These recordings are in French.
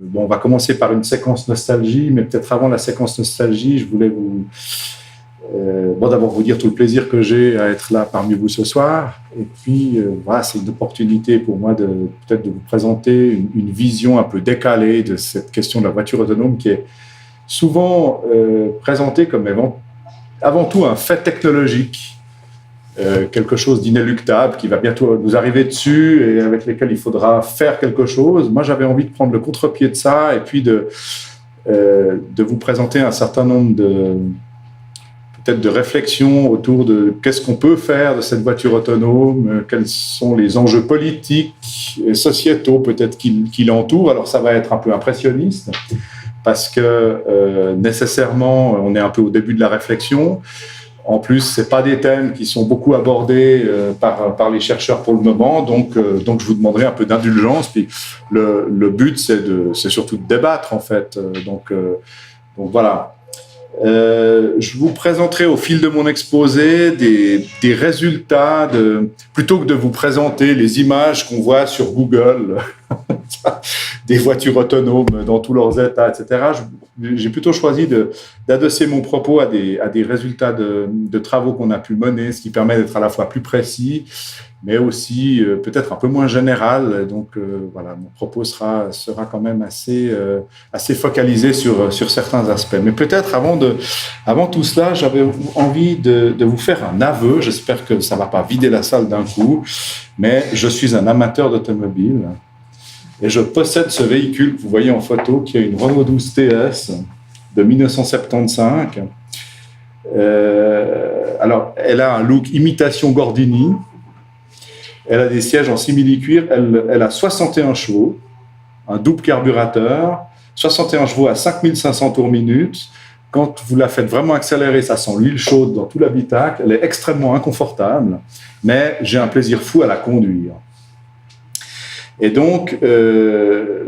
Bon, on va commencer par une séquence nostalgie, mais peut-être avant la séquence nostalgie, je voulais d'abord vous dire tout le plaisir que j'ai à être là parmi vous ce soir. Et puis, voilà, c'est une opportunité pour moi peut-être de vous présenter une vision un peu décalée de cette question de la voiture autonome qui est souvent présentée comme avant tout un fait technologique. Quelque chose d'inéluctable qui va bientôt nous arriver dessus et avec lesquels il faudra faire quelque chose. Moi, j'avais envie de prendre le contre-pied de ça et puis de vous présenter un certain nombre peut-être de réflexions autour de qu'est-ce qu'on peut faire de cette voiture autonome, quels sont les enjeux politiques et sociétaux peut-être qui l'entourent. Alors, ça va être un peu impressionniste parce que nécessairement, on est un peu au début de la réflexion. En plus, ce pas des thèmes qui sont beaucoup abordés par les chercheurs pour le moment, donc je vous demanderai un peu d'indulgence. Puis le but, c'est surtout de débattre, en fait. Donc voilà. Je vous présenterai au fil de mon exposé des résultats, plutôt que de vous présenter les images qu'on voit sur Google, des voitures autonomes dans tous leurs états, etc. J'ai plutôt choisi d'adosser mon propos à des résultats de travaux qu'on a pu mener, ce qui permet d'être à la fois plus précis, mais aussi peut-être un peu moins général. Donc voilà, mon propos sera quand même assez focalisé sur certains aspects. Mais peut-être avant tout cela, j'avais envie de vous faire un aveu. J'espère que ça ne va pas vider la salle d'un coup, mais je suis un amateur d'automobile. Et je possède ce véhicule que vous voyez en photo, qui est une Renault 12 TS de 1975. Alors, elle a un look imitation Gordini. Elle a des sièges en simili-cuir. Elle a 61 chevaux, un double carburateur, 61 chevaux à 5500 tours minute. Quand vous la faites vraiment accélérer, ça sent l'huile chaude dans tout l'habitacle. Elle est extrêmement inconfortable, mais j'ai un plaisir fou à la conduire. Et donc, je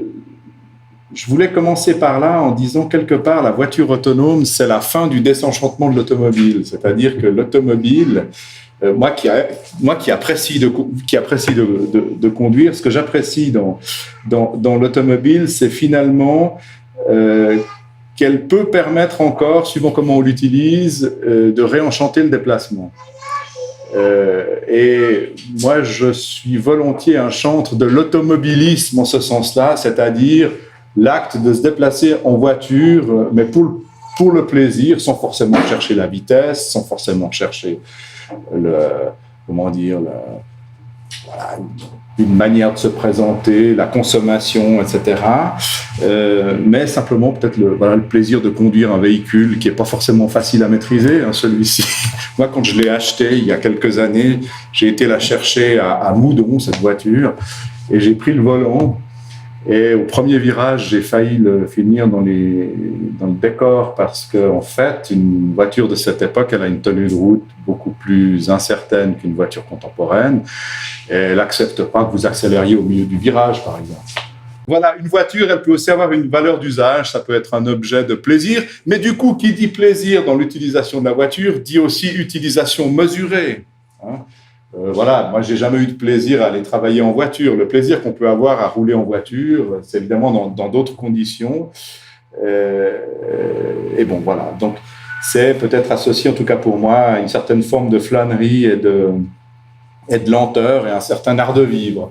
voulais commencer par là en disant quelque part la voiture autonome, c'est la fin du désenchantement de l'automobile. C'est-à-dire que l'automobile, moi qui apprécie de conduire, ce que j'apprécie dans l'automobile, c'est finalement qu'elle peut permettre encore, suivant comment on l'utilise, de réenchanter le déplacement. Et moi, je suis volontiers un chantre de l'automobilisme en ce sens-là, c'est-à-dire l'acte de se déplacer en voiture, mais pour le plaisir, sans forcément chercher la vitesse, sans forcément chercher une manière de se présenter, la consommation, etc. Mais simplement peut-être le plaisir de conduire un véhicule qui n'est pas forcément facile à maîtriser, celui-ci. Moi, quand je l'ai acheté il y a quelques années, j'ai été la chercher à Moudon, cette voiture, et j'ai pris le volant. Et au premier virage, j'ai failli le finir dans le décor parce qu'en fait, une voiture de cette époque, elle a une tenue de route beaucoup plus incertaine qu'une voiture contemporaine. Et elle n'accepte pas que vous accélériez au milieu du virage, par exemple. Voilà, une voiture, elle peut aussi avoir une valeur d'usage, ça peut être un objet de plaisir. Mais du coup, qui dit plaisir dans l'utilisation de la voiture, dit aussi utilisation mesurée. Voilà, moi, j'ai jamais eu de plaisir à aller travailler en voiture. Le plaisir qu'on peut avoir à rouler en voiture, c'est évidemment dans d'autres conditions. Et bon, voilà. Donc, c'est peut-être associé, en tout cas pour moi, à une certaine forme de flânerie et de lenteur et un certain art de vivre.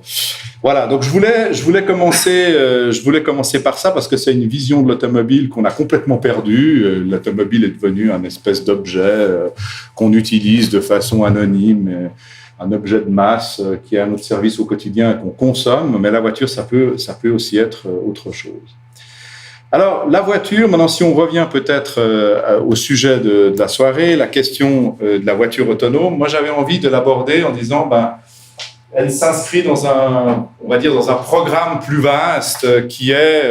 Voilà, donc je voulais commencer par ça parce que c'est une vision de l'automobile qu'on a complètement perdue. L'automobile est devenue un espèce d'objet qu'on utilise de façon anonyme, un objet de masse qui est à notre service au quotidien et qu'on consomme, mais la voiture, ça peut aussi être autre chose. Alors, la voiture, maintenant, si on revient peut-être au sujet de la soirée, la question de la voiture autonome, moi, j'avais envie de l'aborder en disant, elle s'inscrit dans un programme plus vaste qui est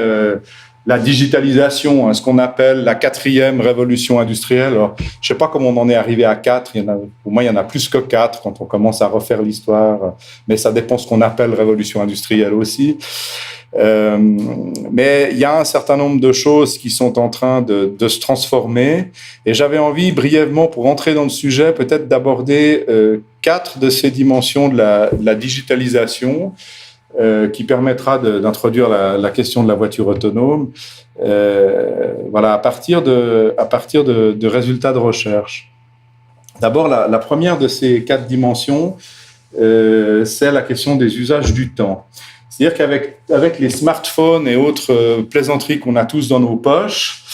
la digitalisation, ce qu'on appelle la 4e révolution industrielle. Alors, je ne sais pas comment on en est arrivé à 4. Pour moi, il y en a plus que 4 quand on commence à refaire l'histoire, mais ça dépend de ce qu'on appelle révolution industrielle aussi. Mais il y a un certain nombre de choses qui sont en train de se transformer et j'avais envie brièvement, pour entrer dans le sujet, peut-être d'aborder 4 de ces dimensions de la digitalisation qui permettra d'introduire la question de la voiture autonome, à partir de résultats de recherche. D'abord, la première de ces 4 dimensions, c'est la question des usages du temps. C'est-à-dire qu'avec les smartphones et autres plaisanteries qu'on a tous dans nos poches,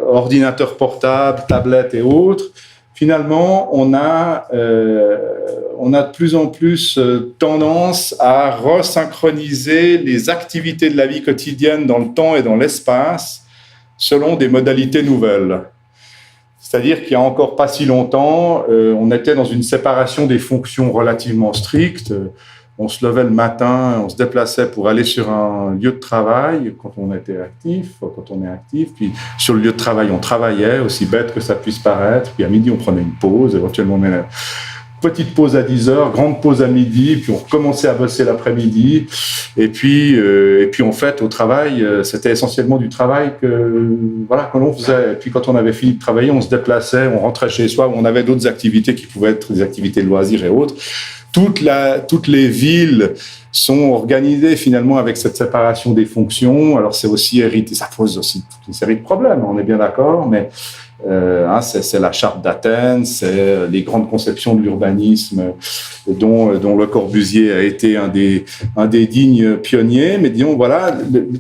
ordinateurs portables, tablettes et autres, finalement, on a de plus en plus tendance à resynchroniser les activités de la vie quotidienne dans le temps et dans l'espace selon des modalités nouvelles. C'est-à-dire qu'il n'y a encore pas si longtemps, on était dans une séparation des fonctions relativement stricte. On se levait le matin, on se déplaçait pour aller sur un lieu de travail quand on est actif. Puis sur le lieu de travail, on travaillait, aussi bête que ça puisse paraître. Puis à midi, on prenait une pause. Éventuellement, on met une petite pause à 10h, grande pause à midi. Puis on recommençait à bosser l'après-midi. Et puis en fait, au travail, c'était essentiellement du travail que l'on faisait. Et puis quand on avait fini de travailler, on se déplaçait, on rentrait chez soi. On avait d'autres activités qui pouvaient être des activités de loisirs et autres. Toutes les villes sont organisées finalement avec cette séparation des fonctions. Alors c'est aussi hérité, ça pose aussi toute une série de problèmes, on est bien d'accord, mais c'est la charte d'Athènes, c'est les grandes conceptions de l'urbanisme dont Le Corbusier a été un des dignes pionniers. Mais disons,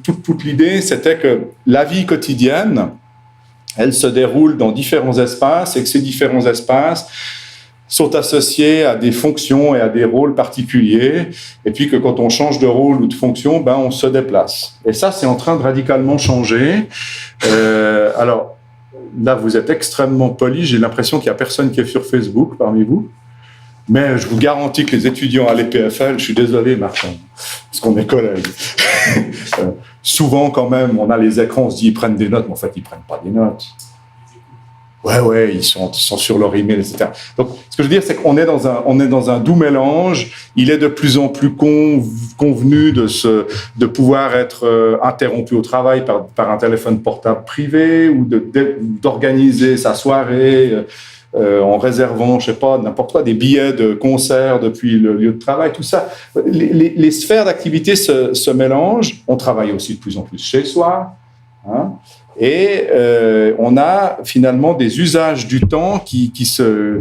toute l'idée, c'était que la vie quotidienne, elle se déroule dans différents espaces et que ces différents espaces sont associés à des fonctions et à des rôles particuliers, et puis que quand on change de rôle ou de fonction, on se déplace. Et ça, c'est en train de radicalement changer. Alors, là, vous êtes extrêmement poli, j'ai l'impression qu'il n'y a personne qui est sur Facebook parmi vous, mais je vous garantis que les étudiants à l'EPFL, je suis désolé, Martin, parce qu'on est collègues, souvent quand même, on a les écrans, on se dit ils prennent des notes, mais en fait, ils ne prennent pas des notes. Ouais, ils sont sur leur email, etc. Donc, ce que je veux dire, c'est qu'on est dans un doux mélange. Il est de plus en plus convenu de pouvoir être interrompu au travail par un téléphone portable privé ou d'organiser sa soirée en réservant, je sais pas, n'importe quoi, des billets de concert depuis le lieu de travail, tout ça. Les sphères d'activité se mélangent. On travaille aussi de plus en plus chez soi, hein. Et on a finalement des usages du temps qui se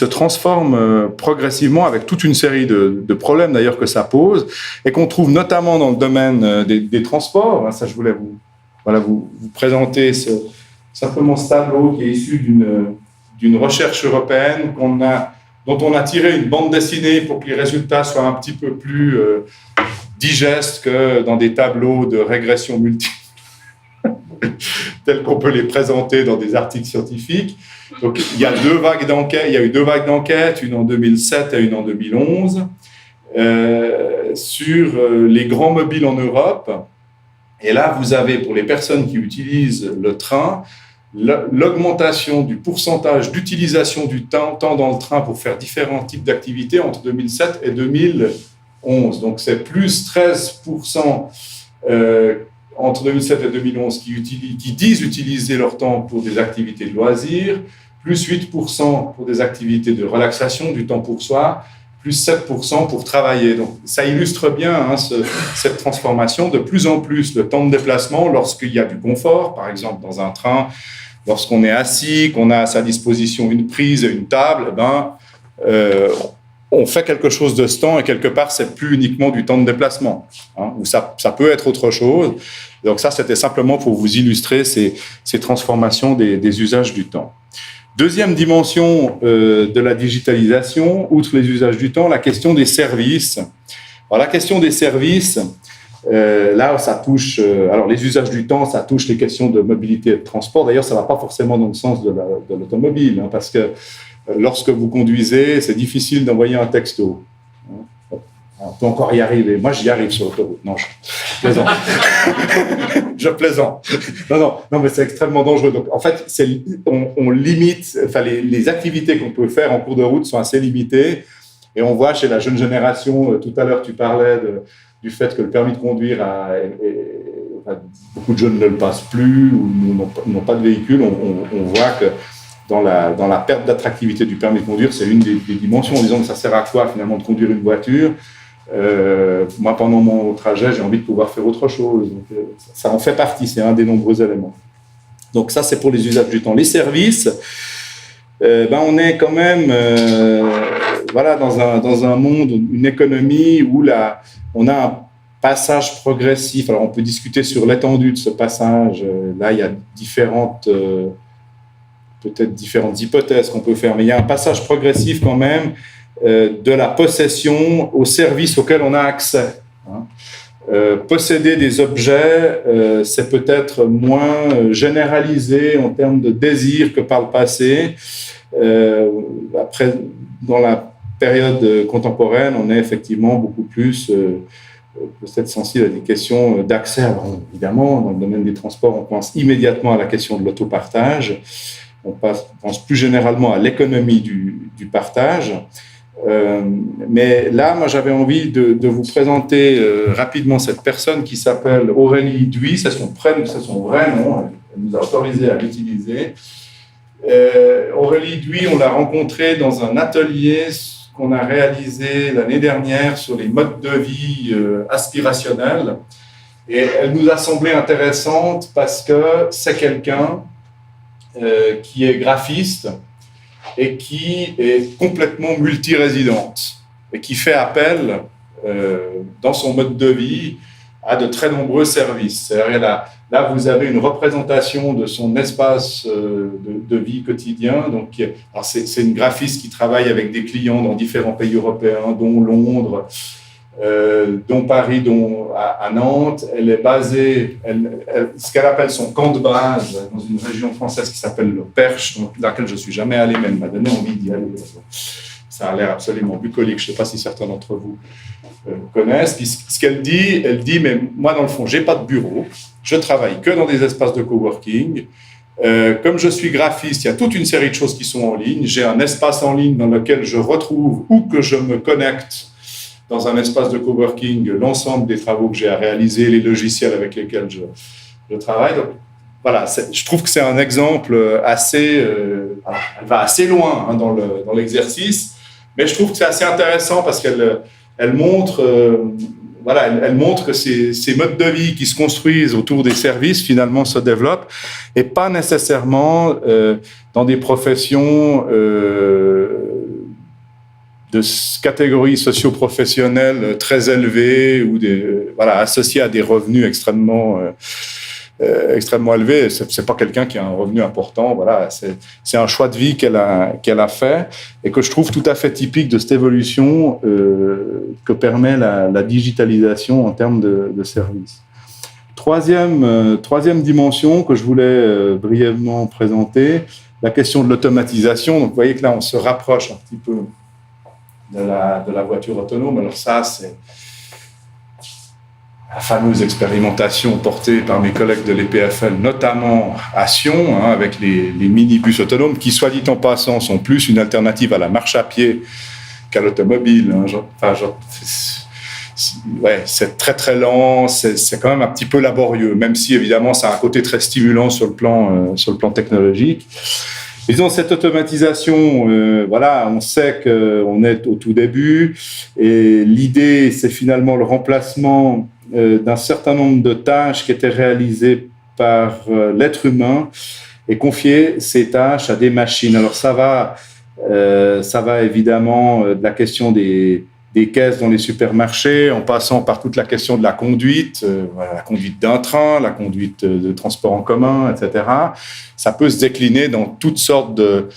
transforment progressivement avec toute une série de problèmes d'ailleurs que ça pose et qu'on trouve notamment dans le domaine des transports. Ça, je voulais vous présenter simplement ce tableau qui est issu d'une recherche européenne dont on a tiré une bande dessinée pour que les résultats soient un petit peu plus digestes que dans des tableaux de régression multiple tels qu'on peut les présenter dans des articles scientifiques. Donc, il y a eu deux vagues d'enquêtes, une en 2007 et une en 2011, sur les grands mobiles en Europe. Et là, vous avez, pour les personnes qui utilisent le train, l'augmentation du pourcentage d'utilisation du temps dans le train pour faire différents types d'activités entre 2007 et 2011. Donc, c'est plus 13% entre 2007 et 2011 qui disent utiliser leur temps pour des activités de loisirs, plus 8% pour des activités de relaxation, du temps pour soi, plus 7% pour travailler. Donc, ça illustre bien cette transformation. De plus en plus, le temps de déplacement, lorsqu'il y a du confort, par exemple dans un train, lorsqu'on est assis, qu'on a à sa disposition une prise et une table, on fait quelque chose de ce temps et quelque part, c'est plus uniquement du temps de déplacement, ou ça peut être autre chose. Donc ça, c'était simplement pour vous illustrer ces transformations des usages du temps. Deuxième dimension de la digitalisation, outre les usages du temps, la question des services. Alors la question des services, là, ça touche... alors les usages du temps, ça touche les questions de mobilité et de transport. D'ailleurs, ça ne va pas forcément dans le sens de l'automobile, parce que lorsque vous conduisez, c'est difficile d'envoyer un texto. On peut encore y arriver. Moi, j'y arrive sur l'autoroute. Non, je plaisante. Je plaisante. Non, mais c'est extrêmement dangereux. Donc, en fait, on limite... Enfin, les activités qu'on peut faire en cours de route sont assez limitées. Et on voit chez la jeune génération, tout à l'heure, tu parlais du fait que le permis de conduire beaucoup de jeunes ne le passent plus ou n'ont pas de véhicule. On voit que dans la perte d'attractivité du permis de conduire, c'est une des dimensions, en disant que ça sert à quoi finalement de conduire une voiture. Moi, pendant mon trajet, j'ai envie de pouvoir faire autre chose. Donc, ça en fait partie, c'est un des nombreux éléments. Donc ça, c'est pour les usages du temps. Les services, on est quand même dans un monde, une économie où on a un passage progressif. Alors, on peut discuter sur l'étendue de ce passage. Là, il y a différentes hypothèses qu'on peut faire, mais il y a un passage progressif quand même de la possession aux services auxquels on a accès. Posséder des objets, c'est peut-être moins généralisé en termes de désir que par le passé. Après, dans la période contemporaine, on est effectivement beaucoup plus peut-être sensible à des questions d'accès. Alors, évidemment, dans le domaine des transports, on pense immédiatement à la question de l'autopartage. On pense plus généralement à l'économie du partage. Mais là, moi, j'avais envie de vous présenter rapidement cette personne qui s'appelle Aurélie Duy. C'est son vrai nom. Elle nous a autorisé à l'utiliser. Aurélie Duy, on l'a rencontrée dans un atelier qu'on a réalisé l'année dernière sur les modes de vie aspirationnels. Et elle nous a semblé intéressante parce que c'est quelqu'un qui est graphiste et qui est complètement multirésidente et qui fait appel dans son mode de vie à de très nombreux services. C'est-à-dire là, vous avez une représentation de son espace de vie quotidien. Donc, c'est une graphiste qui travaille avec des clients dans différents pays européens, dont Londres, dont Paris, dont à Nantes. Elle est basée, ce qu'elle appelle son camp de base, dans une région française qui s'appelle le Perche, dans laquelle je ne suis jamais allé, mais elle m'a donné envie d'y aller. Ça a l'air absolument bucolique. Je ne sais pas si certains d'entre vous connaissent. Puis ce qu'elle dit, mais moi, dans le fond, je n'ai pas de bureau. Je travaille que dans des espaces de coworking. Comme je suis graphiste, il y a toute une série de choses qui sont en ligne. J'ai un espace en ligne dans lequel je retrouve ou que je me connecte dans un espace de coworking l'ensemble des travaux que j'ai à réaliser, les logiciels avec lesquels je travaille. Donc, voilà, je trouve que c'est un exemple assez... elle va assez loin dans l'exercice, mais je trouve que c'est assez intéressant parce qu'elle montre... elle montre que ces modes de vie qui se construisent autour des services, finalement, se développent, et pas nécessairement dans des professions de catégories socio-professionnelles très élevées ou associées à des revenus extrêmement élevés. C'est pas quelqu'un qui a un revenu important. Voilà, c'est un choix de vie qu'elle a fait et que je trouve tout à fait typique de cette évolution que permet la digitalisation en termes de services. Troisième dimension que je voulais brièvement présenter, la question de l'automatisation. Donc, vous voyez que là, on se rapproche un petit peu de la voiture autonome. Alors ça, c'est la fameuse expérimentation portée par mes collègues de l'EPFL, notamment à Sion, avec les minibus autonomes, qui, soit dit en passant, sont plus une alternative à la marche à pied qu'à l'automobile. C'est très très lent, c'est quand même un petit peu laborieux, même si évidemment ça a un côté très stimulant sur le plan technologique. Disons, cette automatisation, on sait qu'on est au tout début, et l'idée, c'est finalement le remplacement d'un certain nombre de tâches qui étaient réalisées par l'être humain et confier ces tâches à des machines. Alors ça va évidemment de la question des caisses dans les supermarchés, en passant par toute la question de la conduite, la conduite d'un train, la conduite de transport en commun, etc. Ça peut se décliner dans toutes sortes de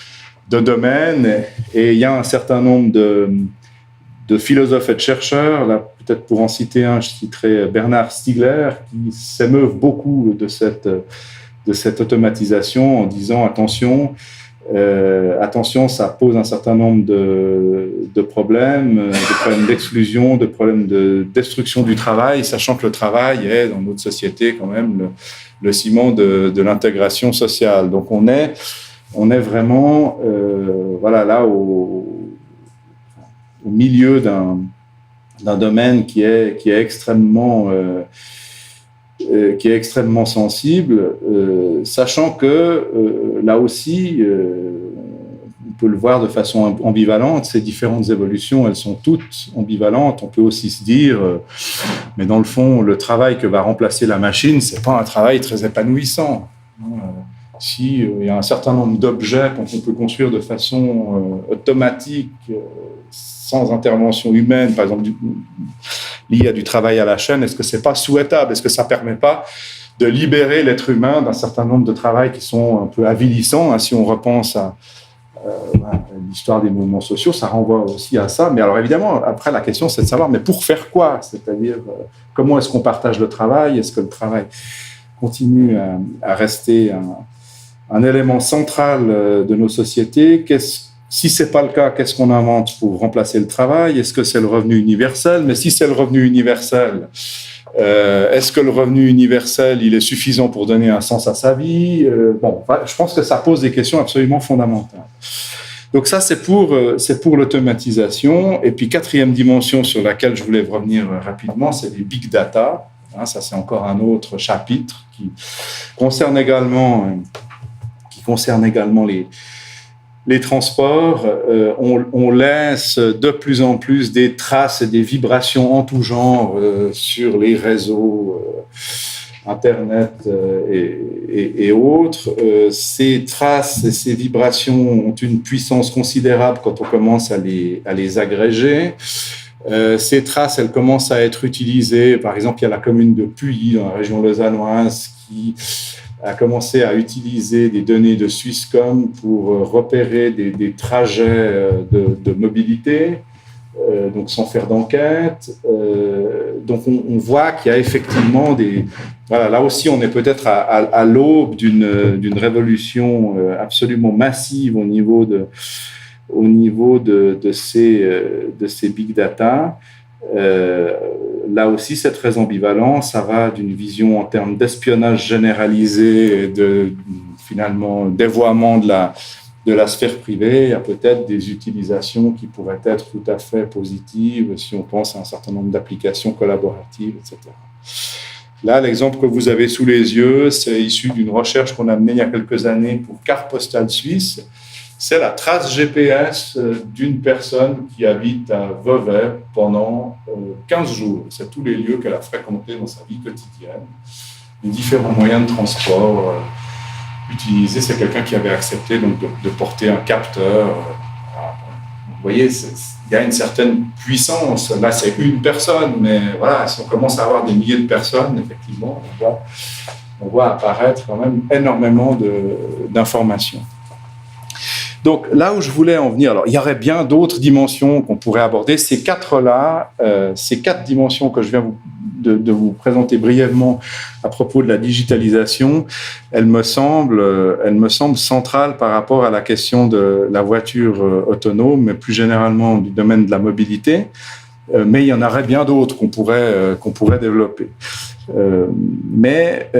domaines, et il y a un certain nombre de philosophes et de chercheurs. Là, peut-être pour en citer un, je citerai Bernard Stiegler, qui s'émeuvent beaucoup de cette automatisation en disant attention, ça pose un certain nombre de problèmes d'exclusion, de problèmes de destruction du travail, sachant que le travail est, dans notre société, quand même le ciment de l'intégration sociale. Donc, on est vraiment là au milieu d'un domaine qui est extrêmement sensible, sachant que là aussi, peut le voir de façon ambivalente. Ces différentes évolutions, elles sont toutes ambivalentes. On peut aussi se dire, mais dans le fond, le travail que va remplacer la machine, c'est pas un travail très épanouissant. Si il y a un certain nombre d'objets qu'on peut construire de façon automatique, sans intervention humaine, par exemple liée à du travail à la chaîne, est-ce que c'est pas souhaitable? Est-ce que ça permet pas de libérer l'être humain d'un certain nombre de travails qui sont un peu avilissants, hein, si on repense à l'histoire des mouvements sociaux, ça renvoie aussi à ça. Mais alors évidemment, après la question, c'est de savoir, mais pour faire quoi? C'est-à-dire, comment est-ce qu'on partage le travail? Est-ce que le travail continue à rester un élément central de nos sociétés? Si ce n'est pas le cas, qu'est-ce qu'on invente pour remplacer le travail? Est-ce que c'est le revenu universel? Mais si c'est le revenu universel, est-ce que le revenu universel, il est suffisant pour donner un sens à sa vie? Je pense que ça pose des questions absolument fondamentales. Donc ça, c'est pour l'automatisation. Et puis, quatrième dimension sur laquelle je voulais revenir rapidement, c'est les big data. Ça, c'est encore un autre chapitre qui concerne également les transports. On laisse de plus en plus des traces et des vibrations en tout genre sur les réseaux Internet et autres. Ces traces et ces vibrations ont une puissance considérable quand on commence à les agréger. Ces traces, elles commencent à être utilisées. Par exemple, il y a la commune de Puy, dans la région lausannoise, qui a commencé à utiliser des données de Swisscom pour repérer des trajets de mobilité, donc sans faire d'enquête. Donc on voit qu'il y a effectivement là aussi, on est peut-être à l'aube d'une révolution absolument massive au niveau de ces big data. Là aussi, c'est très ambivalent. Ça va d'une vision en termes d'espionnage généralisé et finalement dévoiement de la sphère privée à peut-être des utilisations qui pourraient être tout à fait positives si on pense à un certain nombre d'applications collaboratives, etc. Là, l'exemple que vous avez sous les yeux, c'est issu d'une recherche qu'on a menée il y a quelques années pour Carte postale suisse. C'est la trace GPS d'une personne qui habite à Vevey pendant 15 jours. C'est tous les lieux qu'elle a fréquentés dans sa vie quotidienne. Les différents moyens de transport utilisés. C'est quelqu'un qui avait accepté donc, de porter un capteur. Vous voyez, il y a une certaine puissance. Là, c'est une personne, mais voilà, si on commence à avoir des milliers de personnes, effectivement, on voit apparaître quand même énormément d'informations. Donc là où je voulais en venir, alors il y aurait bien d'autres dimensions qu'on pourrait aborder. Ces quatre dimensions que je viens de vous présenter brièvement à propos de la digitalisation, elles me semblent centrales par rapport à la question de la voiture autonome, mais plus généralement du domaine de la mobilité. Mais il y en aurait bien d'autres qu'on pourrait développer. Mais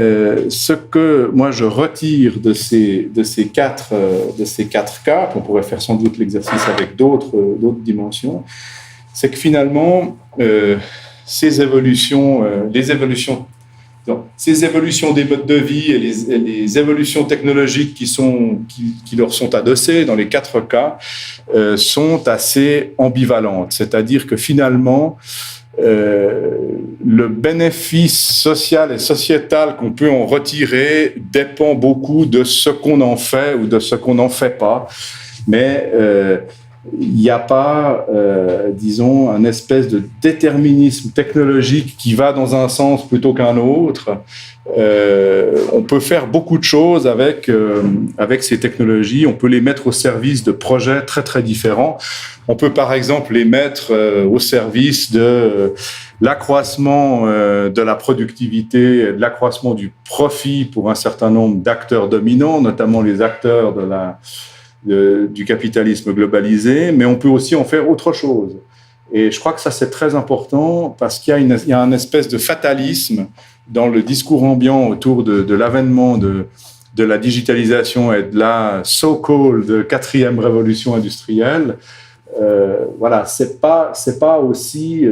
ce que moi je retire de ces quatre cas, qu'on pourrait faire sans doute l'exercice avec d'autres dimensions, c'est que finalement ces évolutions des modes de vie et les évolutions technologiques qui leur sont adossées dans les quatre cas sont assez ambivalentes. C'est-à-dire que finalement, le bénéfice social et sociétal qu'on peut en retirer dépend beaucoup de ce qu'on en fait ou de ce qu'on n'en fait pas. Mais il n'y a pas, disons, un espèce de déterminisme technologique qui va dans un sens plutôt qu'un autre. On peut faire beaucoup de choses avec ces technologies. On peut les mettre au service de projets très, très différents. On peut, par exemple, les mettre au service de l'accroissement de la productivité, de l'accroissement du profit pour un certain nombre d'acteurs dominants, notamment les acteurs du capitalisme globalisé, mais on peut aussi en faire autre chose. Et je crois que ça, c'est très important parce qu'il y a un espèce de fatalisme dans le discours ambiant autour de l'avènement de la digitalisation et de la so-called quatrième révolution industrielle. Voilà, c'est pas aussi...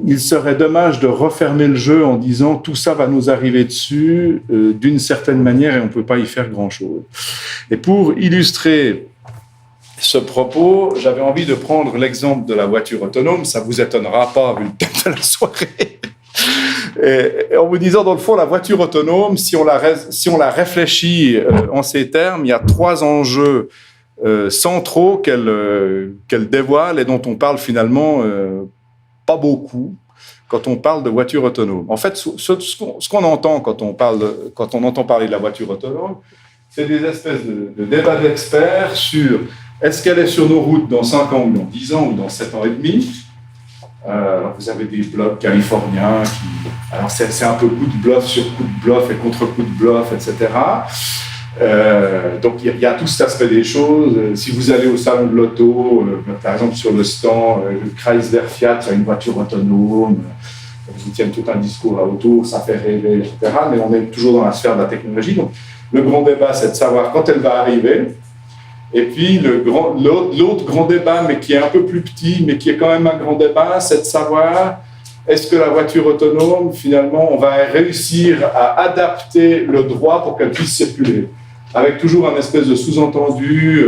il serait dommage de refermer le jeu en disant tout ça va nous arriver dessus d'une certaine manière et on ne peut pas y faire grand-chose. Et pour illustrer ce propos, j'avais envie de prendre l'exemple de la voiture autonome. Ça ne vous étonnera pas, vu le thème de la soirée. Et en vous disant, dans le fond, la voiture autonome, si on la réfléchit en ces termes, il y a 3 enjeux centraux qu'elle dévoile et dont on parle finalement pas beaucoup quand on parle de voiture autonome. En fait, ce qu'on entend quand on entend parler de la voiture autonome, c'est des espèces de débats d'experts sur est-ce qu'elle est sur nos routes dans 5 ans ou dans 10 ans ou dans 7 ans et demi. Vous avez des blogs californiens alors c'est un peu coup de bluff sur coup de bluff et contre coup de bluff, etc. Donc il y a tout cet aspect des choses. Si vous allez au salon de l'auto, par exemple sur le stand, Chrysler Fiat, il y a une voiture autonome, ils tiennent tout un discours là autour, ça fait rêver, etc. Mais on est toujours dans la sphère de la technologie. Donc le grand débat, c'est de savoir quand elle va arriver. Et puis, l'autre grand débat, mais qui est un peu plus petit, mais qui est quand même un grand débat, c'est de savoir est-ce que la voiture autonome, finalement, on va réussir à adapter le droit pour qu'elle puisse circuler. Avec toujours un espèce de sous-entendu,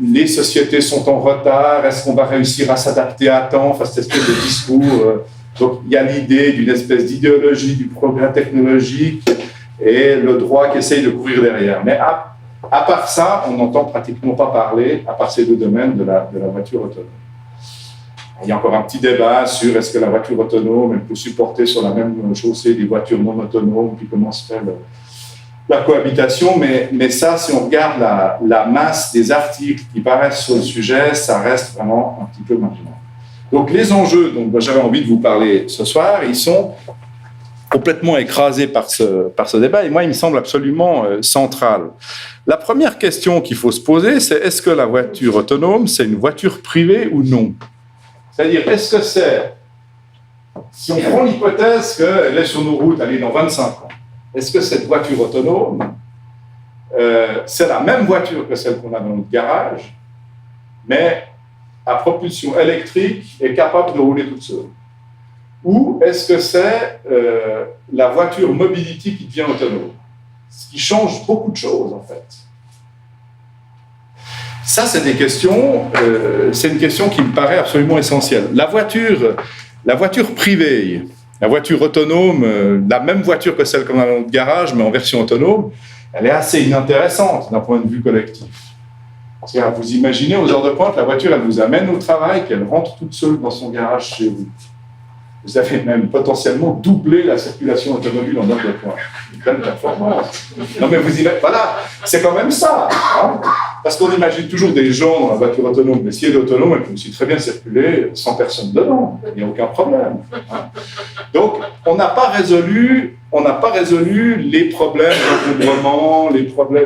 les sociétés sont en retard, est-ce qu'on va réussir à s'adapter à temps, enfin, cette espèce de discours. Donc, il y a l'idée d'une espèce d'idéologie du progrès technologique et le droit qui essaye de courir derrière. Mais à part ça, on n'entend pratiquement pas parler, à part ces 2 domaines, de la voiture autonome. Il y a encore un petit débat sur est-ce que la voiture autonome elle peut supporter sur la même chaussée des voitures non autonomes, puis comment se fait la cohabitation. Mais ça, si on regarde la masse des articles qui paraissent sur le sujet, ça reste vraiment un petit peu marginal. Donc les enjeux dont j'avais envie de vous parler ce soir, ils sont complètement écrasé par ce débat, et moi, il me semble absolument central. La première question qu'il faut se poser, c'est est-ce que la voiture autonome, c'est une voiture privée ou non ? C'est-à-dire, est-ce que c'est, si on prend l'hypothèse qu'elle est sur nos routes, elle est dans 25 ans, est-ce que cette voiture autonome, c'est la même voiture que celle qu'on a dans notre garage, mais à propulsion électrique et capable de rouler toute seule ? Ou est-ce que c'est la voiture mobility qui devient autonome ? Ce qui change beaucoup de choses, en fait. Ça, c'est des questions, c'est une question qui me paraît absolument essentielle. La voiture privée, la voiture autonome, la même voiture que celle qu'on a dans notre garage, mais en version autonome, elle est assez inintéressante d'un point de vue collectif. C'est-à-dire, vous imaginez, aux heures de pointe, la voiture, elle vous amène au travail, qu'elle rentre toute seule dans son garage chez vous. Vous avez même potentiellement doublé la circulation automobile en heure de pointe. Une pleine performance. Non, mais vous voilà, c'est quand même ça. Hein, parce qu'on imagine toujours des gens dans la voiture autonome, mais si elle est autonome, elle peut aussi très bien circuler sans personne dedans. Il n'y a aucun problème. Hein. Donc, on n'a pas résolu les problèmes d'encombrement,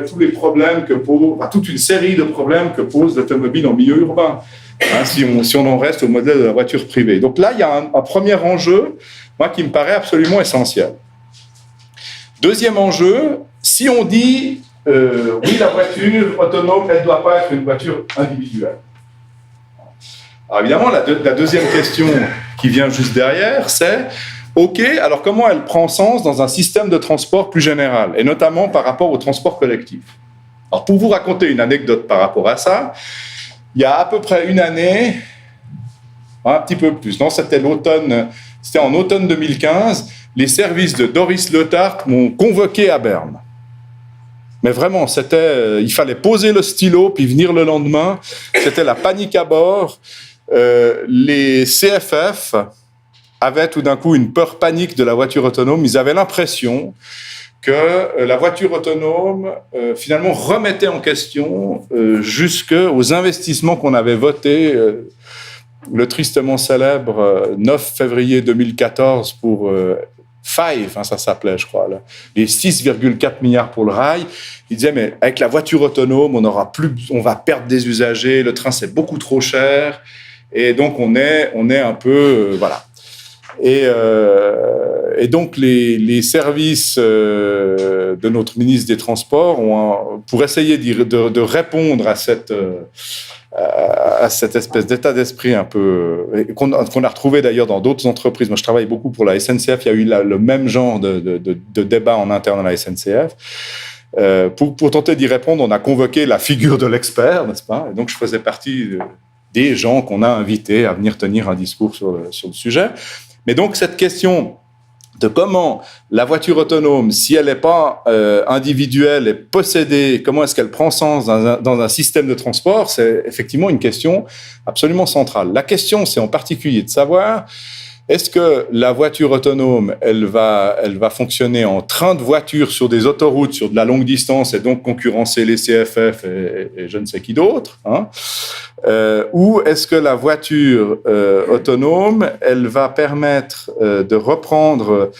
tous les problèmes que pose, toute une série de problèmes que pose l'automobile en milieu urbain. Hein, si on en reste au modèle de la voiture privée. Donc là, il y a un premier enjeu, moi, qui me paraît absolument essentiel. Deuxième enjeu, si on dit, oui, la voiture autonome, elle ne doit pas être une voiture individuelle. Alors évidemment, la deuxième question qui vient juste derrière, c'est, OK, alors comment elle prend sens dans un système de transport plus général, et notamment par rapport au transport collectif ? Alors pour vous raconter une anecdote par rapport à ça, il y a à peu près une année, un petit peu plus, non, c'était en automne 2015, les services de Doris Leuthard m'ont convoqué à Berne. Mais vraiment, il fallait poser le stylo puis venir le lendemain. C'était la panique à bord. Les CFF avaient tout d'un coup une peur panique de la voiture autonome. Ils avaient l'impression que la voiture autonome, finalement, remettait en question jusqu'aux investissements qu'on avait votés le tristement célèbre 9 février 2014 pour Five, ça s'appelait, je crois, là. Les 6,4 milliards pour le rail. Ils disaient, mais avec la voiture autonome, on va perdre des usagers, le train, c'est beaucoup trop cher, et donc on est un peu... voilà. Et donc, les services de notre ministre des Transports, pour essayer de répondre à cette espèce d'état d'esprit un peu... qu'on a retrouvé d'ailleurs dans d'autres entreprises. Moi, je travaille beaucoup pour la SNCF. Il y a eu le même genre de débat en interne à la SNCF. Pour tenter d'y répondre, on a convoqué la figure de l'expert, n'est-ce pas? Et donc, je faisais partie des gens qu'on a invités à venir tenir un discours sur le sujet. Mais donc, cette question de comment la voiture autonome, si elle n'est pas individuelle et possédée, comment est-ce qu'elle prend sens dans un système de transport, c'est effectivement une question absolument centrale. La question, c'est en particulier de savoir, est-ce que la voiture autonome, elle va fonctionner en train de voiture sur des autoroutes, sur de la longue distance, et donc concurrencer les CFF et je ne sais qui d'autre, hein, ou est-ce que la voiture autonome, elle va permettre de reprendre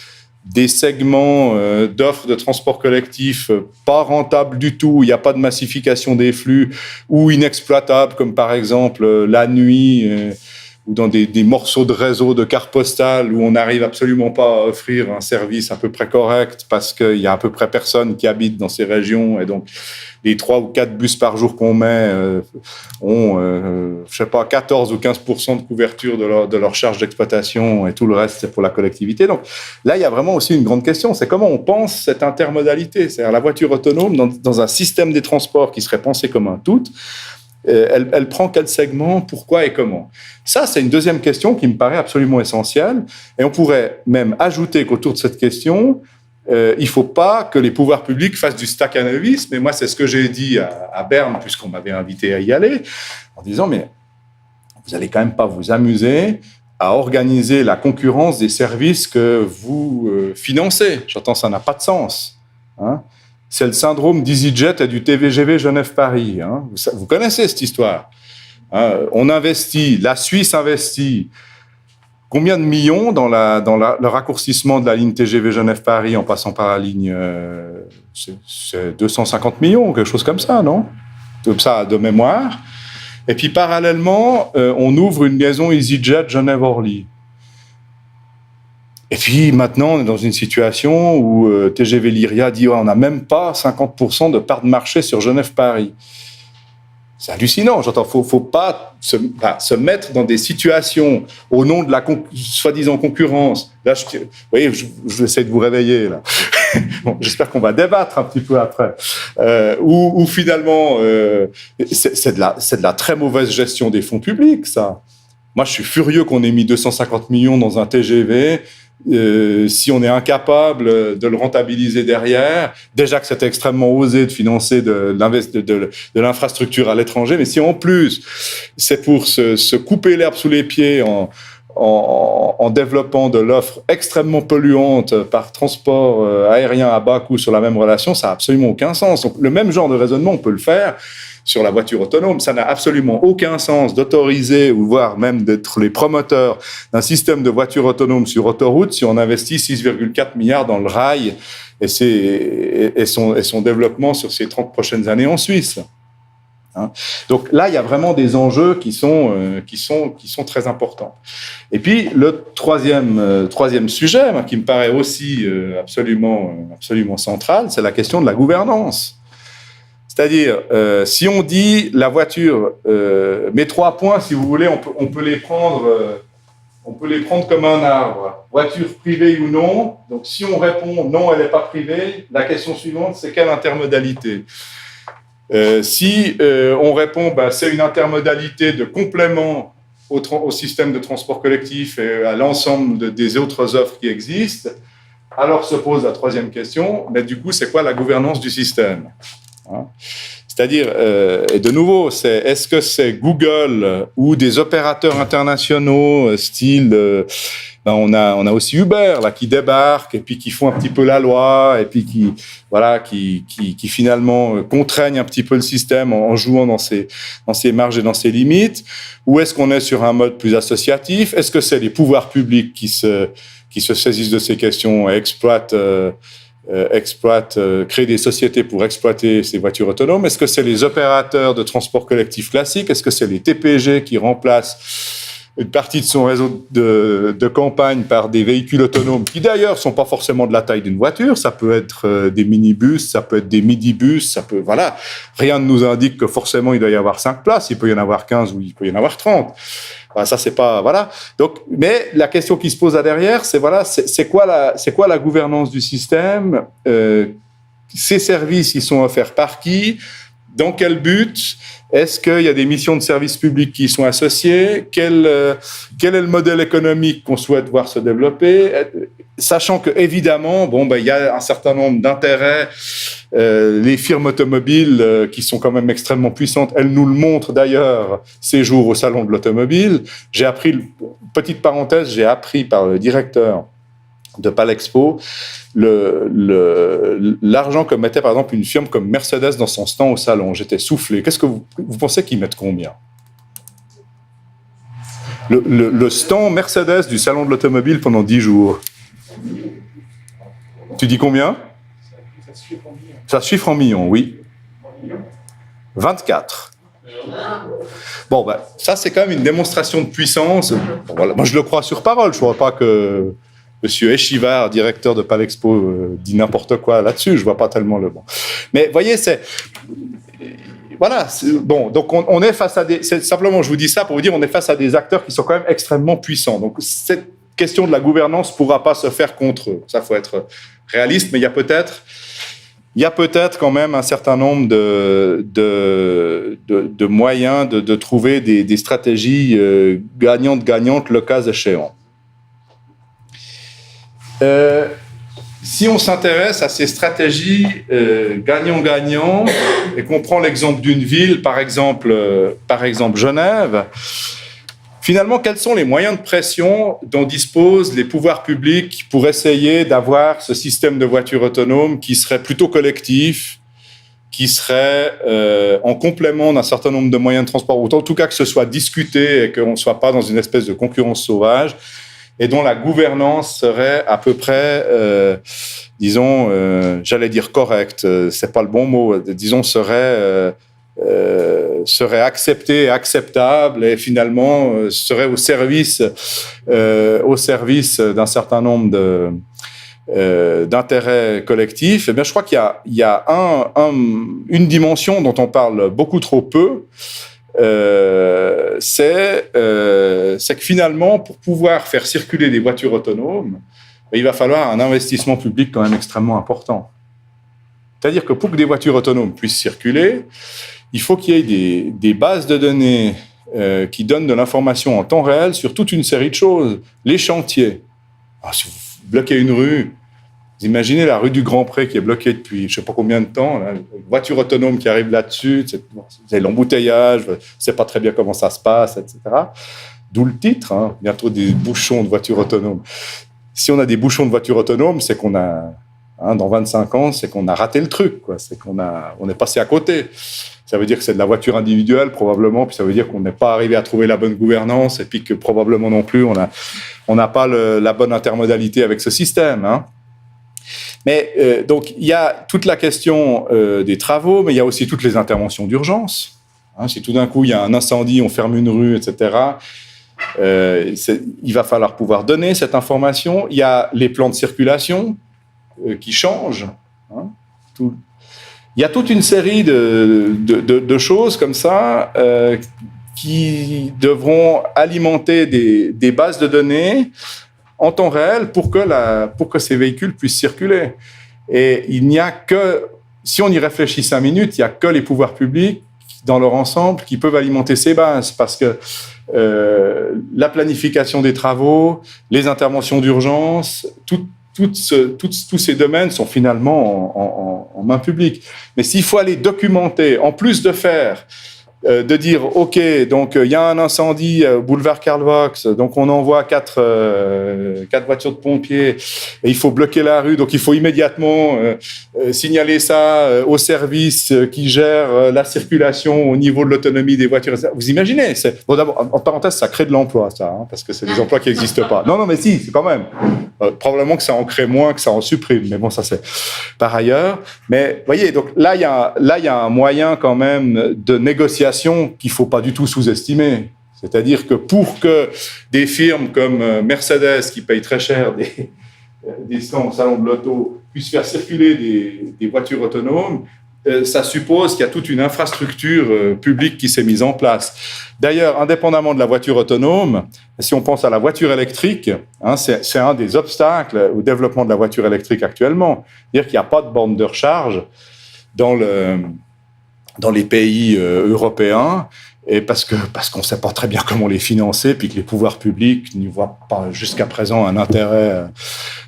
des segments d'offres de transport collectif pas rentables du tout, il n'y a pas de massification des flux, ou inexploitables, comme par exemple la nuit, ou dans des morceaux de réseau de cartes postales où on n'arrive absolument pas à offrir un service à peu près correct parce qu'il y a à peu près personne qui habite dans ces régions, et donc les 3 ou 4 bus par jour qu'on met ont, je sais pas, 14 ou 15% de couverture de leur charge d'exploitation, et tout le reste, c'est pour la collectivité. Donc là, il y a vraiment aussi une grande question, c'est comment on pense cette intermodalité, c'est-à-dire la voiture autonome dans un système des transports qui serait pensé comme un tout. Elle prend quel segment, pourquoi et comment? Ça, c'est une deuxième question qui me paraît absolument essentielle. Et on pourrait même ajouter qu'autour de cette question, il ne faut pas que les pouvoirs publics fassent du staccanovisme. Et moi, c'est ce que j'ai dit à Berne, puisqu'on m'avait invité à y aller, en disant, mais vous n'allez quand même pas vous amuser à organiser la concurrence des services que vous financez. J'entends, ça n'a pas de sens, hein. C'est le syndrome d'EasyJet et du TVGV Genève-Paris. Hein. Vous connaissez cette histoire. Hein. On investit, la Suisse investit combien de millions dans le raccourcissement de la ligne TGV Genève-Paris en passant par la ligne c'est 250 millions, quelque chose comme ça, non? Comme ça, de mémoire. Et puis, parallèlement, on ouvre une liaison EasyJet Genève-Orly. Et puis maintenant, on est dans une situation où TGV Lyria dit on n'a même pas 50% de part de marché sur Genève-Paris. C'est hallucinant. J'entends, faut pas se mettre dans des situations au nom de la soi-disant concurrence. Là, vous voyez, je essaie de vous réveiller là. Bon, j'espère qu'on va débattre un petit peu après. Où finalement, c'est de la très mauvaise gestion des fonds publics, ça. Moi, je suis furieux qu'on ait mis 250 millions dans un TGV. Si on est incapable de le rentabiliser derrière, déjà que c'était extrêmement osé de financer de l'infrastructure à l'étranger, mais si en plus c'est pour se couper l'herbe sous les pieds en développant de l'offre extrêmement polluante par transport aérien à bas coût sur la même relation, ça n'a absolument aucun sens. Donc, le même genre de raisonnement, on peut le faire sur la voiture autonome. Ça n'a absolument aucun sens d'autoriser, ou voire même d'être les promoteurs d'un système de voiture autonome sur autoroute si on investit 6,4 milliards dans le rail et son développement sur ces 30 prochaines années en Suisse. Hein. Donc là, il y a vraiment des enjeux qui sont très importants. Et puis, le troisième sujet, qui me paraît aussi absolument central, c'est la question de la gouvernance. C'est-à-dire, si on dit la voiture, mes 3 points, si vous voulez, on peut les prendre comme un arbre. Voiture privée ou non. Donc, si on répond non, elle n'est pas privée, la question suivante, c'est quelle intermodalité? Si on répond, c'est une intermodalité de complément au système de transport collectif et à l'ensemble des autres offres qui existent, alors se pose la troisième question, mais du coup, c'est quoi la gouvernance du système? Hein? C'est-à-dire, et de nouveau, est-ce que c'est Google ou des opérateurs internationaux, style, on a aussi Uber là qui débarquent et puis qui font un petit peu la loi et puis qui finalement contraignent un petit peu le système en jouant dans ses marges et dans ses limites, ou est-ce qu'on est sur un mode plus associatif? Est-ce que c'est les pouvoirs publics qui se saisissent de ces questions et créer des sociétés pour exploiter ces voitures autonomes? Est-ce que c'est les opérateurs de transport collectif classiques? Est-ce que c'est les TPG qui remplacent une partie de son réseau de campagne par des véhicules autonomes qui d'ailleurs sont pas forcément de la taille d'une voiture? Ça peut être des minibus, ça peut être des midibus, rien ne nous indique que forcément il doit y avoir 5 places, il peut y en avoir 15 ou il peut y en avoir 30. Ça, c'est pas, Donc, mais la question qui se pose là derrière, c'est quoi la gouvernance du système? ces services, ils sont offerts par qui? Dans quel but? Est-ce qu'il y a des missions de service public qui y sont associées? Quel est le modèle économique qu'on souhaite voir se développer? Sachant que évidemment, il y a un certain nombre d'intérêts. Les firmes automobiles qui sont quand même extrêmement puissantes, elles nous le montrent d'ailleurs ces jours au salon de l'automobile. J'ai appris, petite parenthèse, j'ai appris par le directeur de Palexpo l'argent que mettait par exemple une firme comme Mercedes dans son stand au salon. J'étais soufflé. Qu'est-ce que vous pensez qu'ils mettent combien? Le stand Mercedes du salon de l'automobile pendant 10 jours. Tu dis combien? Ça se chiffre en millions, oui. 24. Ça c'est quand même une démonstration de puissance. Voilà. Moi je le crois sur parole. Je ne vois pas que Monsieur Échivard, directeur de Palexpo, dit n'importe quoi là-dessus. Je vois pas tellement le bon. Mais voyez, voilà. Donc on est face à simplement, je vous dis ça pour vous dire, on est face à des acteurs qui sont quand même extrêmement puissants. Donc cette question de la gouvernance pourra pas se faire contre eux. Ça, faut être réaliste. Mais il y a peut-être quand même un certain nombre de moyens de trouver des stratégies gagnantes le cas échéant. Si on s'intéresse à ces stratégies gagnant-gagnant et qu'on prend l'exemple d'une ville, par exemple Genève, finalement, quels sont les moyens de pression dont disposent les pouvoirs publics pour essayer d'avoir ce système de voitures autonomes qui serait plutôt collectif, qui serait en complément d'un certain nombre de moyens de transport, ou en tout cas que ce soit discuté et qu'on ne soit pas dans une espèce de concurrence sauvage, et dont la gouvernance serait à peu près, j'allais dire correcte, c'est pas le bon mot, disons serait acceptée, acceptable, et finalement serait au service d'un certain nombre d'intérêts collectifs. Eh bien, je crois qu'il y a une dimension dont on parle beaucoup trop peu. C'est que finalement, pour pouvoir faire circuler des voitures autonomes, il va falloir un investissement public quand même extrêmement important. C'est-à-dire que pour que des voitures autonomes puissent circuler, il faut qu'il y ait des bases de données qui donnent de l'information en temps réel sur toute une série de choses. Les chantiers. Alors, si vous bloquez une rue, vous imaginez la rue du Grand Pré qui est bloquée depuis je ne sais pas combien de temps, là, une voiture autonome qui arrive là-dessus, vous avez l'embouteillage, je ne sais pas très bien comment ça se passe, etc. D'où le titre, bientôt des bouchons de voitures autonomes. Si on a des bouchons de voitures autonomes, c'est qu'on a, dans 25 ans, c'est qu'on a raté le truc, quoi. C'est qu'on est passé à côté. Ça veut dire que c'est de la voiture individuelle, probablement, puis ça veut dire qu'on n'est pas arrivé à trouver la bonne gouvernance, et puis que probablement non plus, on n'a pas la bonne intermodalité avec ce système, Mais donc, il y a toute la question des travaux, mais il y a aussi toutes les interventions d'urgence. Si tout d'un coup, il y a un incendie, on ferme une rue, etc., il va falloir pouvoir donner cette information. Il y a les plans de circulation qui changent. Il y a toute une série de choses comme ça qui devront alimenter des bases de données en temps réel pour que ces véhicules puissent circuler. Et il n'y a que, si on y réfléchit 5 minutes, il n'y a que les pouvoirs publics dans leur ensemble qui peuvent alimenter ces bases, parce que la planification des travaux, les interventions d'urgence, tous ces domaines sont finalement en main publique. Mais s'il faut aller documenter, en plus de faire, de dire, OK, donc il y a un incendie boulevard Karl Vox, donc on envoie 4 voitures de pompiers et il faut bloquer la rue, donc il faut immédiatement signaler ça au service qui gère la circulation au niveau de l'autonomie des voitures. Vous imaginez, bon, d'abord, en parenthèse, ça crée de l'emploi, ça, parce que c'est des emplois qui n'existent pas. Non, mais si, c'est quand même. Probablement que ça en crée moins que ça en supprime, mais bon, ça c'est par ailleurs. Mais voyez, donc là il y a un moyen quand même de négociation qu'il ne faut pas du tout sous-estimer. C'est-à-dire que pour que des firmes comme Mercedes, qui payent très cher des stands au salon de l'auto, puissent faire circuler des voitures autonomes, ça suppose qu'il y a toute une infrastructure publique qui s'est mise en place. D'ailleurs, indépendamment de la voiture autonome, si on pense à la voiture électrique, c'est un des obstacles au développement de la voiture électrique actuellement. C'est-à-dire qu'il n'y a pas de borne de recharge dans les pays européens, et parce qu'on ne sait pas très bien comment les financer, puis que les pouvoirs publics n'y voient pas jusqu'à présent un intérêt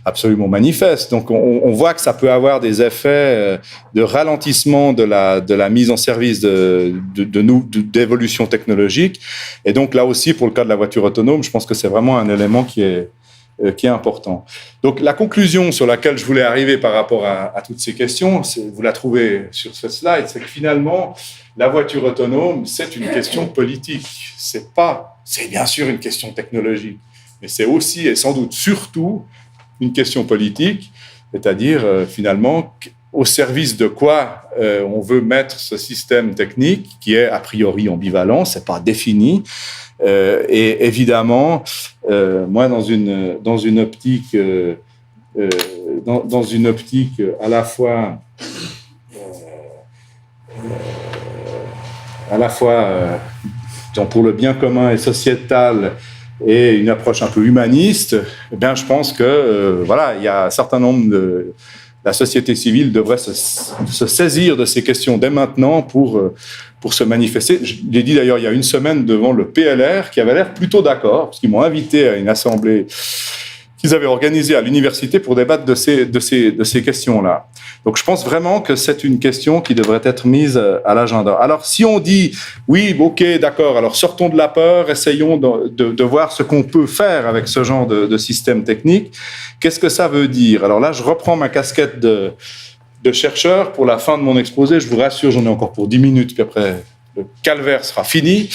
absolument manifeste. Donc on voit que ça peut avoir des effets de ralentissement de la mise en service d'évolution technologique. Et donc là aussi, pour le cas de la voiture autonome, je pense que c'est vraiment un élément qui est important. Donc la conclusion sur laquelle je voulais arriver par rapport à toutes ces questions, vous la trouvez sur ce slide, c'est que finalement, la voiture autonome, c'est une question politique. C'est bien sûr une question technologique, mais c'est aussi et sans doute surtout une question politique, c'est-à-dire finalement au service de quoi on veut mettre ce système technique qui est a priori ambivalent, c'est pas défini. Et évidemment, moi dans une optique à la fois pour le bien commun et sociétal et une approche un peu humaniste, eh bien, je pense que il y a un certain nombre de la société civile devrait se saisir de ces questions dès maintenant pour se manifester. Je l'ai dit d'ailleurs il y a une semaine devant le PLR qui avait l'air plutôt d'accord, parce qu'ils m'ont invité à une assemblée qu'ils avaient organisée à l'université pour débattre de ces questions-là. Donc je pense vraiment que c'est une question qui devrait être mise à l'agenda. Alors si on dit, oui, ok, d'accord, alors sortons de la peur, essayons de voir ce qu'on peut faire avec ce genre de système technique, qu'est-ce que ça veut dire? Alors là, je reprends ma casquette de chercheur pour la fin de mon exposé. Je vous rassure, j'en ai encore pour 10 minutes, puis après, le calvaire sera fini.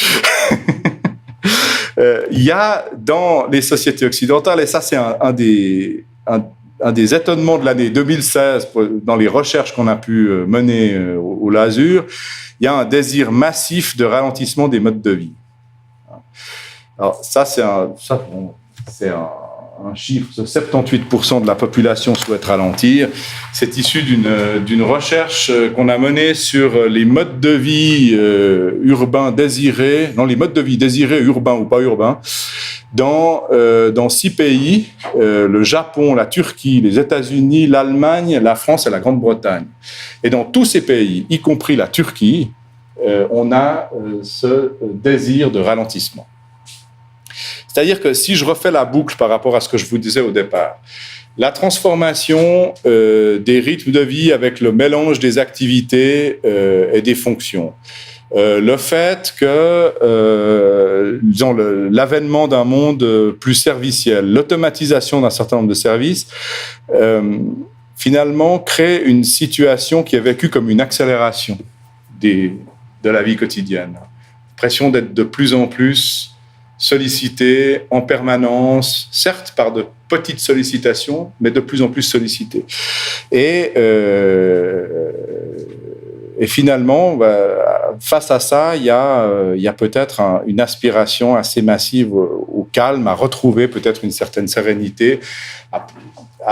Il y a dans les sociétés occidentales, et ça c'est un des étonnements de l'année 2016 dans les recherches qu'on a pu mener au Lasur, il y a un désir massif de ralentissement des modes de vie. Alors ça c'est un chiffre, 78% de la population souhaite ralentir. C'est issu d'une recherche qu'on a menée sur les modes de vie urbains désirés, les modes de vie désirés, urbains ou pas urbains, dans 6 pays, le Japon, la Turquie, les États-Unis, l'Allemagne, la France et la Grande-Bretagne. Et dans tous ces pays, y compris la Turquie, on a ce désir de ralentissement. C'est-à-dire que si je refais la boucle par rapport à ce que je vous disais au départ, la transformation des rythmes de vie avec le mélange des activités et des fonctions, le fait que l'avènement d'un monde plus serviciel, l'automatisation d'un certain nombre de services, finalement crée une situation qui est vécue comme une accélération de la vie quotidienne. Pression d'être de plus en plus sollicité en permanence, certes par de petites sollicitations, mais de plus en plus sollicité. Et finalement, face à ça, il y a peut-être une aspiration assez massive au calme, à retrouver peut-être une certaine sérénité, à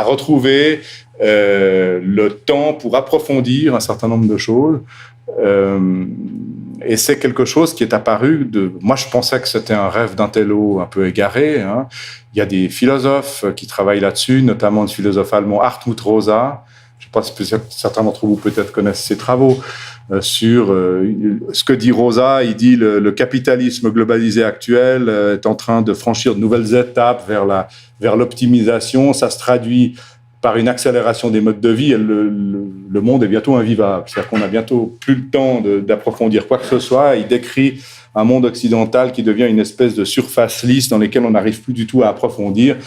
retrouver le temps pour approfondir un certain nombre de choses. Et c'est quelque chose qui est apparu moi je pensais que c'était un rêve d'intello un peu égaré, hein. Il y a des philosophes qui travaillent là-dessus, notamment le philosophe allemand Hartmut Rosa. Je ne sais pas si certains d'entre vous peut-être connaissent ses travaux sur ce que dit Rosa. Il dit le capitalisme globalisé actuel est en train de franchir de nouvelles étapes vers l'optimisation. Ça se traduit par une accélération des modes de vie, et le monde est bientôt invivable. C'est-à-dire qu'on n'a bientôt plus le temps d'approfondir quoi que ce soit. Il décrit un monde occidental qui devient une espèce de surface lisse dans laquelle on n'arrive plus du tout à approfondir.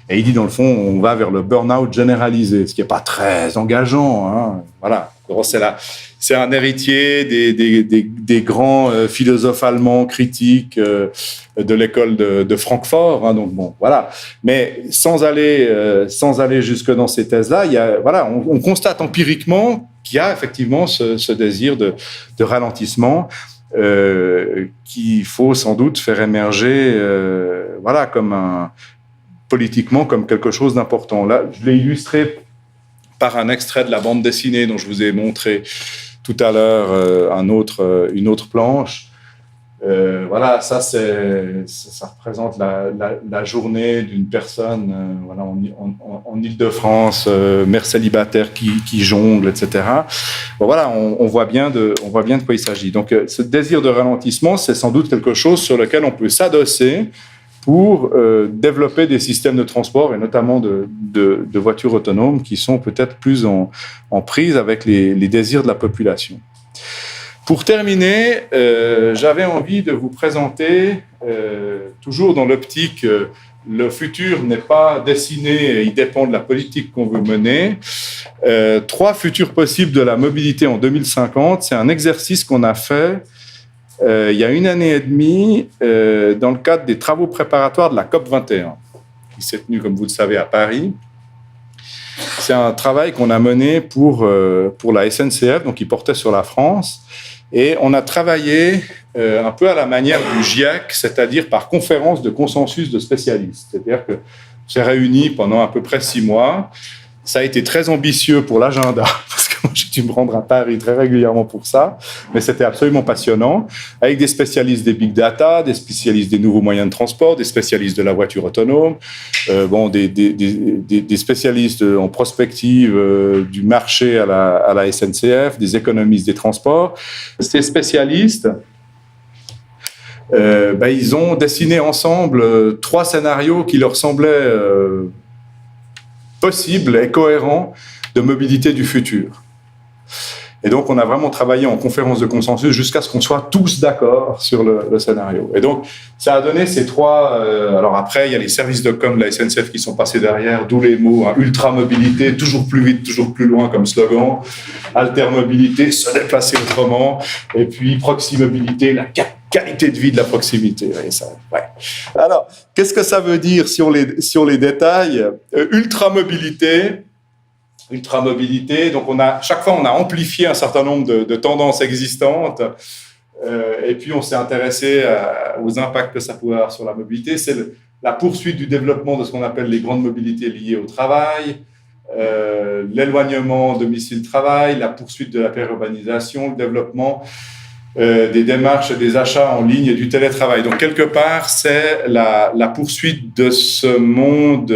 Et il dit, dans le fond, on va vers le burn-out généralisé, ce qui n'est pas très engageant, hein. Voilà. C'est un héritier des grands philosophes allemands critiques de l'école de Francfort, hein. Donc bon, voilà. Mais sans aller jusque dans ces thèses-là, on constate empiriquement qu'il y a effectivement ce désir de ralentissement qu'il faut sans doute faire émerger, politiquement comme quelque chose d'important. Là, je l'ai illustré par un extrait de la bande dessinée dont je vous ai montré tout à l'heure une autre planche. Voilà, ça représente la journée d'une personne voilà, en Île-de-France, mère célibataire qui jongle, etc. Bon, voilà, on voit bien de quoi il s'agit. Donc, ce désir de ralentissement, c'est sans doute quelque chose sur lequel on peut s'adosser pour développer des systèmes de transport, et notamment de voitures autonomes qui sont peut-être plus en prise avec les désirs de la population. Pour terminer, j'avais envie de vous présenter, toujours dans l'optique, le futur n'est pas dessiné, il dépend de la politique qu'on veut mener. 3 futurs possibles de la mobilité en 2050, c'est un exercice qu'on a fait il y a 1 année et demie dans le cadre des travaux préparatoires de la COP21, qui s'est tenue, comme vous le savez, à Paris. C'est un travail qu'on a mené pour la SNCF, donc qui portait sur la France. Et on a travaillé un peu à la manière du GIEC, c'est-à-dire par conférence de consensus de spécialistes. C'est-à-dire qu'on s'est réunis pendant à peu près 6 mois. Ça a été très ambitieux pour l'agenda, parce que moi, j'ai dû me rendre à Paris très régulièrement pour ça, mais c'était absolument passionnant, avec des spécialistes des big data, des spécialistes des nouveaux moyens de transport, des spécialistes de la voiture autonome, des spécialistes en prospective du marché à la SNCF, des économistes des transports. Ces spécialistes, ils ont dessiné ensemble 3 scénarios qui leur semblaient possible et cohérent de mobilité du futur. Et donc, on a vraiment travaillé en conférence de consensus jusqu'à ce qu'on soit tous d'accord sur le scénario. Et donc, ça a donné ces 3... alors après, il y a les services de com de la SNCF qui sont passés derrière, d'où les mots ultra-mobilité, toujours plus vite, toujours plus loin comme slogan, alter-mobilité, se déplacer autrement, et puis proximobilité, la qualité de vie de la proximité. Et ça, ouais. Alors, qu'est-ce que ça veut dire sur les détails ? Ultramobilité, donc chaque fois on a amplifié un certain nombre de tendances existantes, et puis on s'est intéressé aux impacts que ça pouvait avoir sur la mobilité. C'est la poursuite du développement de ce qu'on appelle les grandes mobilités liées au travail, l'éloignement domicile-travail, la poursuite de la périurbanisation, le développement des démarches et des achats en ligne et du télétravail. Donc, quelque part, c'est la poursuite de ce monde,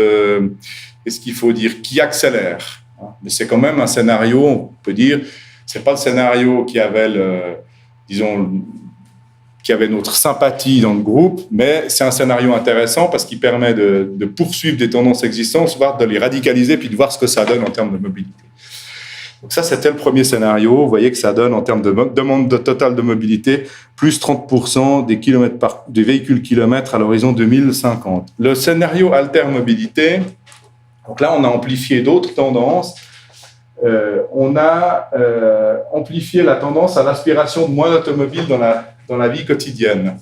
qu'est-ce qu'il faut dire, qui accélère. Mais c'est quand même un scénario, on peut dire, c'est pas le scénario qui avait qui avait notre sympathie dans le groupe, mais c'est un scénario intéressant parce qu'il permet de poursuivre des tendances existantes, voire de les radicaliser, puis de voir ce que ça donne en termes de mobilité. Donc ça, c'était le premier scénario. Vous voyez que ça donne, en termes de demande totale de mobilité, plus 30% des véhicules kilomètres à l'horizon 2050. Le scénario altermobilité, donc là, on a amplifié d'autres tendances. On a amplifié la tendance à l'aspiration de moins d'automobiles dans la vie quotidienne.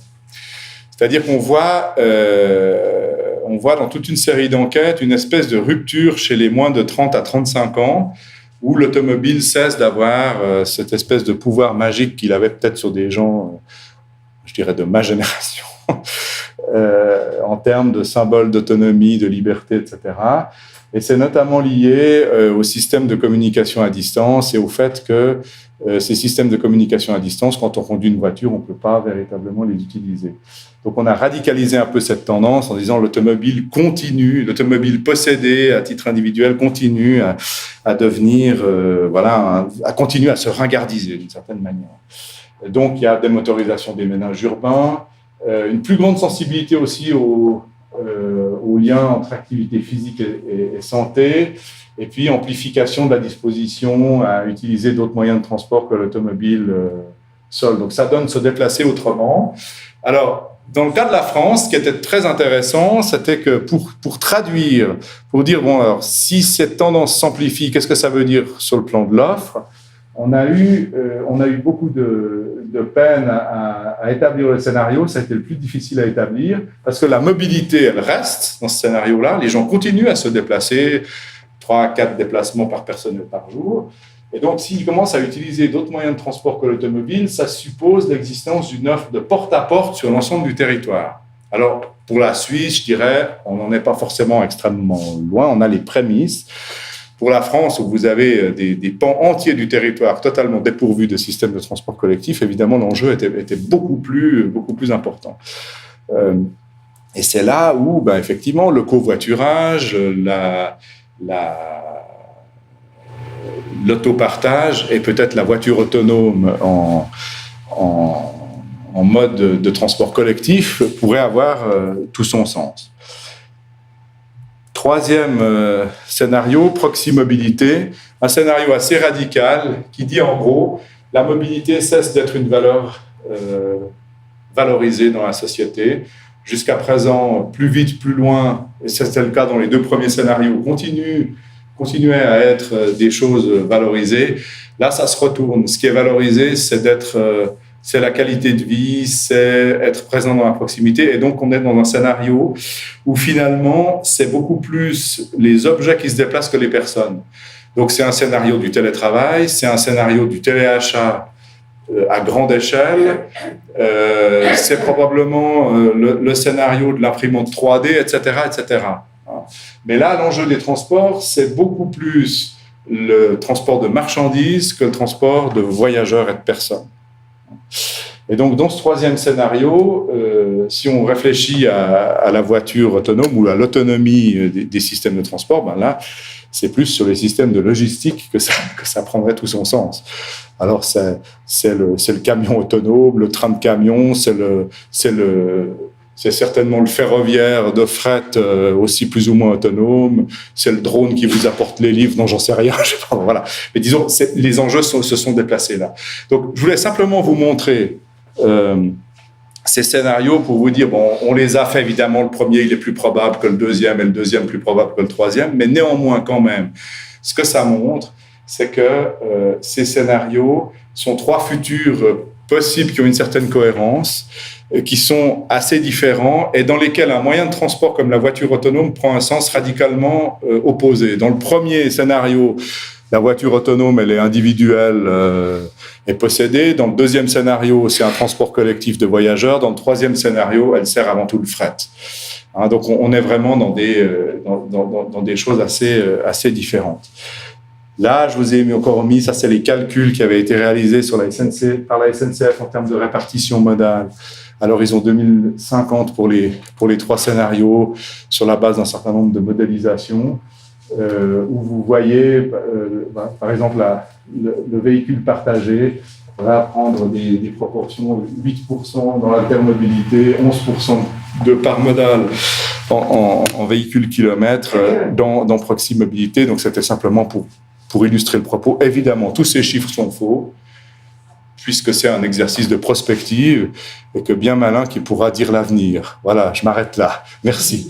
C'est-à-dire qu'on voit dans toute une série d'enquêtes une espèce de rupture chez les moins de 30 à 35 ans, où l'automobile cesse d'avoir cette espèce de pouvoir magique qu'il avait peut-être sur des gens, je dirais, de ma génération, en termes de symboles d'autonomie, de liberté, etc. Et c'est notamment lié au système de communication à distance et au fait que ces systèmes de communication à distance, quand on conduit une voiture, on ne peut pas véritablement les utiliser. Donc on a radicalisé un peu cette tendance en disant l'automobile possédée à titre individuel continue à devenir, à continuer à se ringardiser d'une certaine manière. Donc il y a des motorisations des ménages urbains, une plus grande sensibilité aussi au lien entre activité physique et santé, et puis amplification de la disposition à utiliser d'autres moyens de transport que l'automobile seul. Donc ça donne se déplacer autrement. Alors, dans le cas de la France, ce qui était très intéressant, c'était que pour traduire, pour dire, bon, alors, si cette tendance s'amplifie, qu'est-ce que ça veut dire sur le plan de l'offre ? On a eu beaucoup de peine à établir le scénario. Ça a été le plus difficile à établir parce que la mobilité, elle reste dans ce scénario-là. Les gens continuent à se déplacer, 3 à 4 déplacements par personne par jour. Et donc, s'ils commencent à utiliser d'autres moyens de transport que l'automobile, ça suppose l'existence d'une offre de porte-à-porte sur l'ensemble du territoire. Alors, pour la Suisse, je dirais, on n'en est pas forcément extrêmement loin. On a les prémices. pour la France, où vous avez des pans entiers du territoire totalement dépourvus de systèmes de transport collectif, évidemment, l'enjeu était beaucoup plus important. Et c'est là où, effectivement, le covoiturage, l'autopartage et peut-être la voiture autonome en mode de transport collectif pourrait avoir tout son sens. Troisième scénario, proximobilité, un scénario assez radical qui dit en gros, la mobilité cesse d'être une valeur valorisée dans la société. Jusqu'à présent, plus vite, plus loin, et c'était le cas dans les deux premiers scénarios, continuaient à être des choses valorisées. Là, ça se retourne. Ce qui est valorisé, c'est la qualité de vie, c'est être présent dans la proximité. Et donc, on est dans un scénario où finalement, c'est beaucoup plus les objets qui se déplacent que les personnes. Donc, c'est un scénario du télétravail, c'est un scénario du téléachat à grande échelle, c'est probablement le scénario de l'imprimante 3D, etc., etc. Mais là, l'enjeu des transports, c'est beaucoup plus le transport de marchandises que le transport de voyageurs et de personnes. Et donc, dans ce troisième scénario, si on réfléchit à la voiture autonome ou à l'autonomie des systèmes de transport, là, c'est plus sur les systèmes de logistique que ça prendrait tout son sens. Alors, c'est le camion autonome, le train de camion, c'est certainement le ferroviaire de fret aussi plus ou moins autonome, c'est le drone qui vous apporte les livres, non, j'en sais rien, je sais pas, voilà. Mais disons, les enjeux se sont déplacés là. Donc, je voulais simplement vous montrer ces scénarios pour vous dire, bon, on les a fait évidemment, le premier il est plus probable que le deuxième et le deuxième plus probable que le troisième, mais néanmoins quand même, ce que ça montre, c'est que ces scénarios sont trois futurs possibles qui ont une certaine cohérence, qui sont assez différents et dans lesquels un moyen de transport comme la voiture autonome prend un sens radicalement opposé. Dans le premier scénario, la voiture autonome, elle est individuelle et possédée. Dans le deuxième scénario, c'est un transport collectif de voyageurs. Dans le troisième scénario, elle sert avant tout le fret. Donc, on est vraiment dans des choses assez différentes. Là, je vous ai encore mis, ça c'est les calculs qui avaient été réalisés par la SNCF en termes de répartition modale à l'horizon 2050 pour les trois scénarios sur la base d'un certain nombre de modélisations. Où vous voyez, par exemple, le véhicule partagé va prendre des proportions de 8% dans l'intermobilité, 11% de part modale en véhicule kilomètre dans Proximobilité. Donc, c'était simplement pour illustrer le propos. Évidemment, tous ces chiffres sont faux, puisque c'est un exercice de prospective et que bien malin qui pourra dire l'avenir. Voilà, je m'arrête là. Merci.